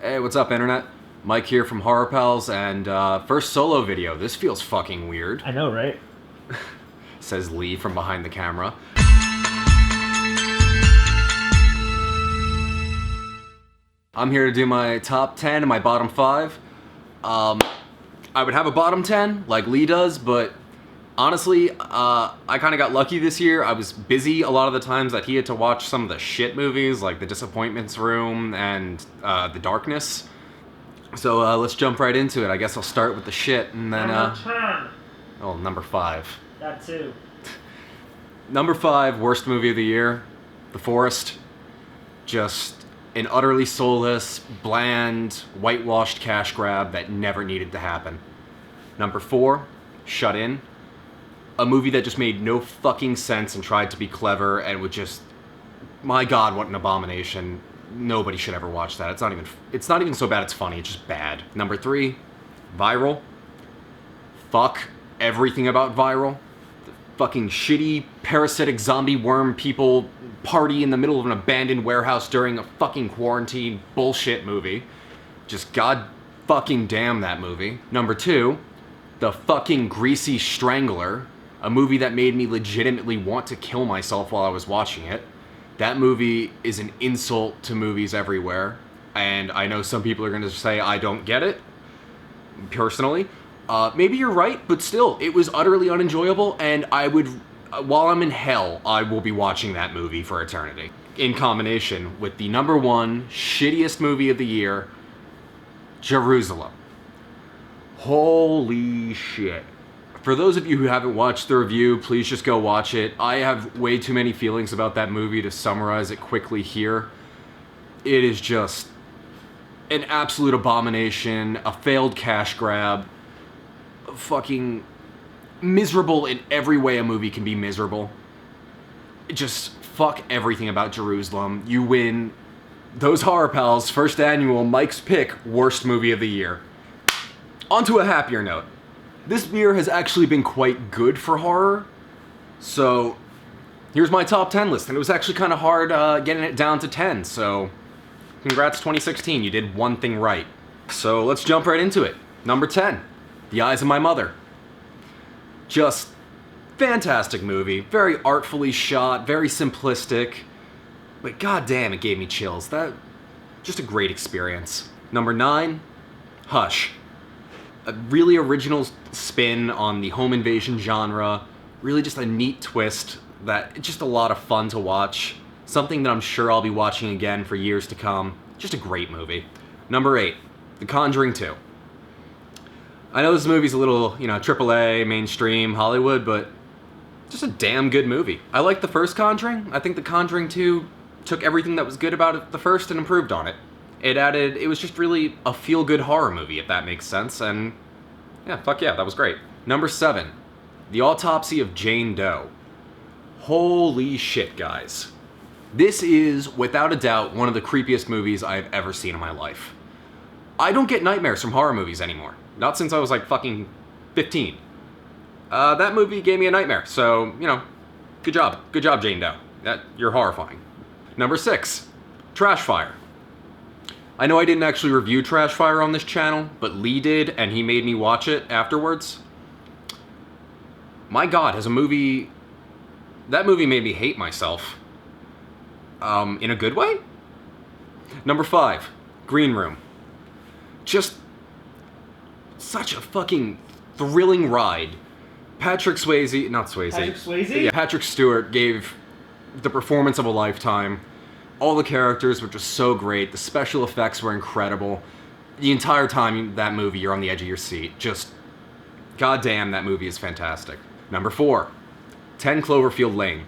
Hey, what's up, Internet? Mike here from Horror Pals, and first solo video. This feels fucking weird, I know, right? says Lee from behind the camera. I'm here to do my top 10 and my bottom 5. I would have a bottom 10, like Lee does, but honestly, I kind of got lucky this year. I was busy a lot of the times that he had to watch some of the shit movies, like The Disappointments Room and The Darkness. So let's jump right into it. I guess I'll start with the shit and then... Number 10. Oh, number 5. That too. Number 5, worst movie of the year, The Forest. Just an utterly soulless, bland, whitewashed cash grab that never needed to happen. Number 4, Shut In. A movie that just made no fucking sense and tried to be clever and would just... My God, what an abomination. Nobody should ever watch that. It's not even so bad it's funny, it's just bad. Number 3, Viral. Fuck everything about Viral. The fucking shitty, parasitic zombie worm people party in the middle of an abandoned warehouse during a fucking quarantine bullshit movie. Just god fucking damn that movie. Number 2, the fucking Greasy Strangler. A movie that made me legitimately want to kill myself while I was watching it. That movie is an insult to movies everywhere, and I know some people are going to say I don't get it, personally. Maybe you're right, but still, it was utterly unenjoyable, and I would, while I'm in hell, I will be watching that movie for eternity. In combination with the number 1 shittiest movie of the year, Jerusalem. Holy shit. For those of you who haven't watched the review, please just go watch it. I have way too many feelings about that movie to summarize it quickly here. It is just an absolute abomination, a failed cash grab, fucking miserable in every way a movie can be miserable. Just fuck everything about Jerusalem. You win those Horror Pals first annual Mike's Pick worst movie of the year. On to a happier note. This year has actually been quite good for horror, so here's my top 10 list, and it was actually kind of hard getting it down to 10, so congrats 2016, you did one thing right. So let's jump right into it. Number 10, The Eyes of My Mother. Just fantastic movie, very artfully shot, very simplistic, but goddamn it gave me chills. Just a great experience. Number 9, Hush. A really original spin on the home invasion genre, really just a neat twist that just a lot of fun to watch, something that I'm sure I'll be watching again for years to come. Just a great movie. Number 8, The Conjuring 2. I know this movie's a little, AAA, mainstream, Hollywood, but just a damn good movie. I liked the first Conjuring. I think The Conjuring 2 took everything that was good about it, the first, and improved on it. It was just really a feel-good horror movie, if that makes sense, and yeah, fuck yeah, that was great. Number 7, The Autopsy of Jane Doe. Holy shit, guys. This is, without a doubt, one of the creepiest movies I've ever seen in my life. I don't get nightmares from horror movies anymore. Not since I was like fucking 15. That movie gave me a nightmare, so, good job. Good job, Jane Doe. You're horrifying. Number 6, Trashfire. I know I didn't actually review Trashfire on this channel, but Lee did, and he made me watch it afterwards. My God, that movie made me hate myself. In a good way? Number 5, Green Room. Just such a fucking thrilling ride. Patrick Stewart gave the performance of a lifetime. All the characters were just so great. The special effects were incredible. The entire time that movie, you're on the edge of your seat. Just, goddamn, that movie is fantastic. Number 4, 10 Cloverfield Lane.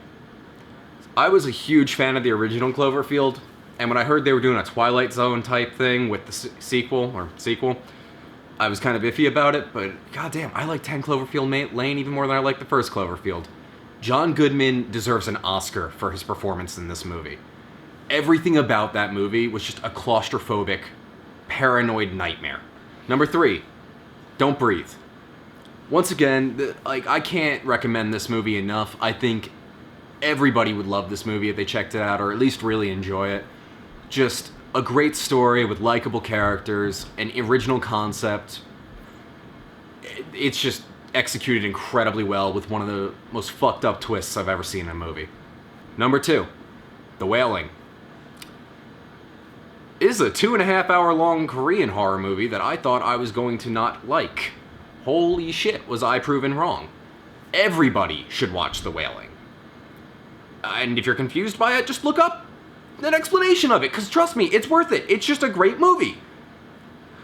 I was a huge fan of the original Cloverfield, and when I heard they were doing a Twilight Zone type thing with the sequel, I was kind of iffy about it, but goddamn, I like 10 Cloverfield Lane even more than I like the first Cloverfield. John Goodman deserves an Oscar for his performance in this movie. Everything about that movie was just a claustrophobic, paranoid nightmare. Number 3, Don't Breathe. Once again, I can't recommend this movie enough. I think everybody would love this movie if they checked it out, or at least really enjoy it. Just a great story with likable characters, an original concept. It's just executed incredibly well with one of the most fucked up twists I've ever seen in a movie. Number 2, The Wailing. It is a 2.5 hour long Korean horror movie that I thought I was going to not like. Holy shit, was I proven wrong. Everybody should watch The Wailing. And if you're confused by it, just look up an explanation of it, because trust me, it's worth it. It's just a great movie.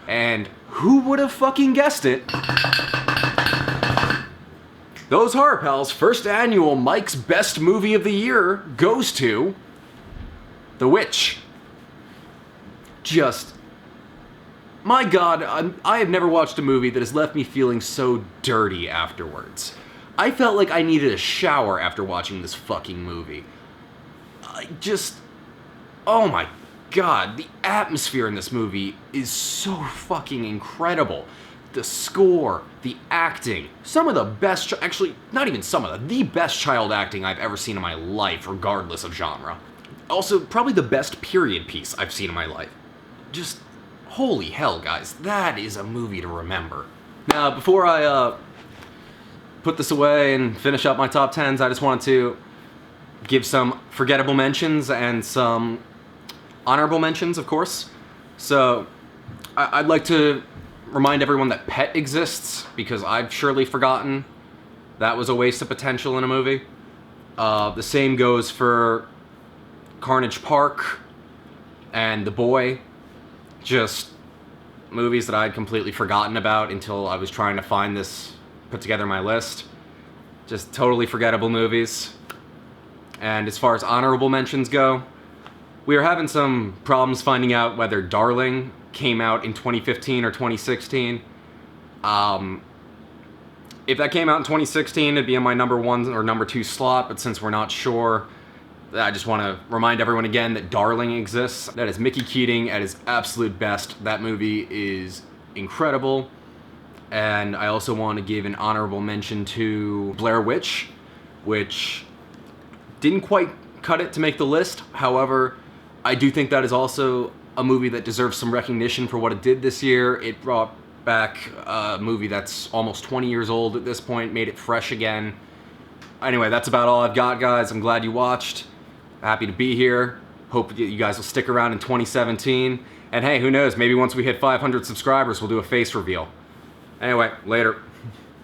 And who would have fucking guessed it? Those Horror Pals' first annual Mike's Best Movie of the Year goes to The Witch. Just, my God, I have never watched a movie that has left me feeling so dirty afterwards. I felt like I needed a shower after watching this fucking movie. Oh my God, the atmosphere in this movie is so fucking incredible. The score, the acting, some of the best, actually, not even some of the best child acting I've ever seen in my life, regardless of genre. Also, probably the best period piece I've seen in my life. Just, holy hell, guys, that is a movie to remember. Now, before I put this away and finish up my top 10s, I just wanted to give some forgettable mentions and some honorable mentions, of course. So, I'd like to remind everyone that Pet exists, because I've surely forgotten that was a waste of potential in a movie. The same goes for Carnage Park and The Boy. Just movies that I'd completely forgotten about until I was trying to find this, put together my list. Just totally forgettable movies. And as far as honorable mentions go, we were having some problems finding out whether Darling came out in 2015 or 2016. If that came out in 2016, it'd be in my number 1 or number 2 slot, but since we're not sure, I just want to remind everyone again that Darling exists. That is Mickey Keating at his absolute best. That movie is incredible. And I also want to give an honorable mention to Blair Witch, which didn't quite cut it to make the list. However, I do think that is also a movie that deserves some recognition for what it did this year. It brought back a movie that's almost 20 years old at this point, made it fresh again. Anyway, that's about all I've got, guys. I'm glad you watched. Happy to be here. Hope you guys will stick around in 2017. And hey, who knows, maybe once we hit 500 subscribers, we'll do a face reveal. Anyway, later.